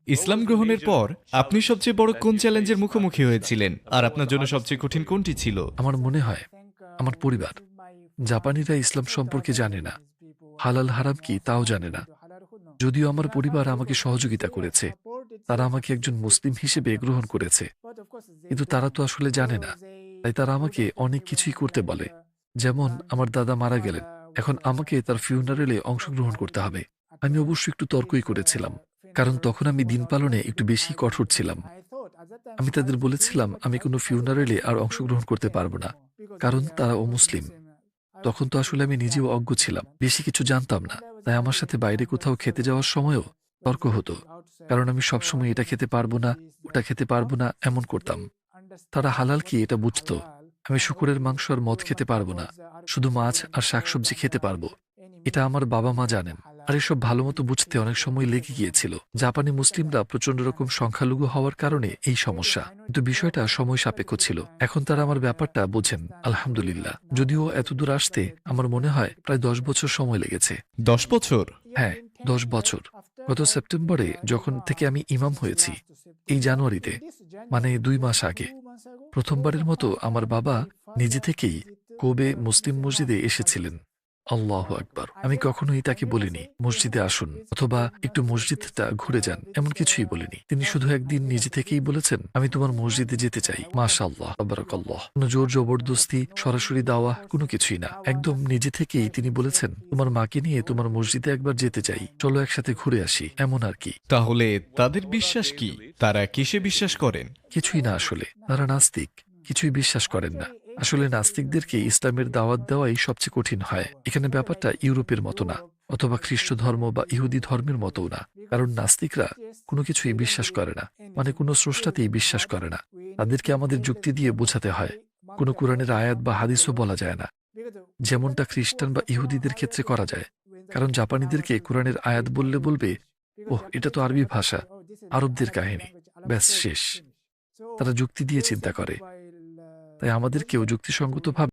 ইসলাম গ্রহণের পর আপনি সবচেয়ে বড় কোন চ্যালেঞ্জের মুখোমুখি হয়েছিলেন, আর আপনার জন্য সবচেয়ে কঠিন কোনটি ছিল? আমার মনে হয় আমার পরিবার। জাপানিরা ইসলাম সম্পর্কে জানে না, হালাল হারাম কি তাও জানে না। যদিও আমার পরিবার আমাকে সহযোগিতা করেছে, তারা আমাকে একজন মুসলিম হিসেবে গ্রহণ করেছে, কিন্তু তারা তো আসলে জানে না। তাই তারা আমাকে অনেক কিছুই করতে বলে। যেমন আমার দাদা মারা গেলেন, এখন আমাকে তার ফিউনারেলে অংশগ্রহণ করতে হবে। আমি অবশ্য একটু তর্কই করেছিলাম, কারণ তখন আমি দিন পালনে একটু বেশি কঠোর ছিলাম। আমি তাদের বলেছিলাম আমি কোনো ফিউনারেলে আর অংশগ্রহণ করতে পারবো না, কারণ তারা অমুসলিম। তখন তো আসলে আমি নিজেও অজ্ঞ ছিলাম, বেশি কিছু জানতাম না। তাই আমার সাথে বাইরে কোথাও খেতে যাওয়ার সময়ও তর্ক হতো, কারণ আমি সবসময় এটা খেতে পারবো না, ওটা খেতে পারবো না এমন করতাম। তারা হালাল কি এটা বুঝতো। আমি শুকরের মাংস আর মদ খেতে পারবো না, শুধু মাছ আর শাকসবজি খেতে পারবো। এটা আমার বাবা মা জানেন। আর এসব ভালো মতো বুঝতে অনেক সময় লেগে গিয়েছিল। জাপানি মুসলিমরা প্রচন্ড রকম সংখ্যালঘু হওয়ার কারণে এই সমস্যা, কিন্তু বিষয়টা সময় সাপেক্ষ ছিল। এখন তারা আমার ব্যাপারটা বোঝেন, আলহামদুলিল্লাহ। যদিও এতদূর আসতে আমার মনে হয় প্রায় 10 বছর সময় লেগেছে। 10 বছর? হ্যাঁ, 10 বছর। গত সেপ্টেম্বরে যখন থেকে আমি ইমাম হয়েছি, এই জানুয়ারিতে, মানে 2 মাস আগে, প্রথমবারের মতো আমার বাবা নিজে থেকেই কোবে মুসলিম মসজিদে এসেছিলেন। আল্লাহু আকবার। আমি কখনোই তাকে বলিনি মসজিদে আসুন অথবা একটু মসজিদটা ঘুরে যান, এমন কিছুই বলিনি। তিনি শুধু একদিন নিজে থেকেই বলেছেন, আমি তোমার মসজিদে যেতে চাই। মাশাআল্লাহ, তাবারাকাল্লাহ। কোনো জোর জবরদস্তি, সরাসরি দাওয়া কোনো কিছুই না। একদম নিজে থেকেই তিনি বলেছেন, তোমার মাকে নিয়ে তোমার মসজিদে একবার যেতে চাই, চলো একসাথে ঘুরে আসি, এমন আর কি। তাহলে তাদের বিশ্বাস কি? তারা কিসে বিশ্বাস করেন? কিছুই না আসলে, তারা নাস্তিক, কিছুই বিশ্বাস করেন না। আসলে নাস্তিকদেরকে ইসলামের দাওয়াত দেওয়াই সবচেয়ে কঠিন হয়। এখানে ব্যাপারটা ইউরোপের মতো না, অথবা খ্রিস্ট ধর্ম বা ইহুদি ধর্মের মতও না। কারণ নাস্তিকরা কোনো কিছুই বিশ্বাস করে না, মানে কোনো স্রষ্টাতেই বিশ্বাস করে না। তাদেরকে আমাদের যুক্তি দিয়ে বোঝাতে হয়। কোনো কোরআনের আয়াত বা হাদিসও বলা যায় না, যেমনটা খ্রিস্টান বা ইহুদিদের ক্ষেত্রে করা যায়। কারণ জাপানিদেরকে কোরআনের আয়াত বললে বলবে, ওহ এটা তো আরবি ভাষা, আরবদের কাহিনী, ব্যাস শেষ। তারা যুক্তি দিয়ে চিন্তা করে। তাই আমাদেরকেও যুক্তিসঙ্গতভাবে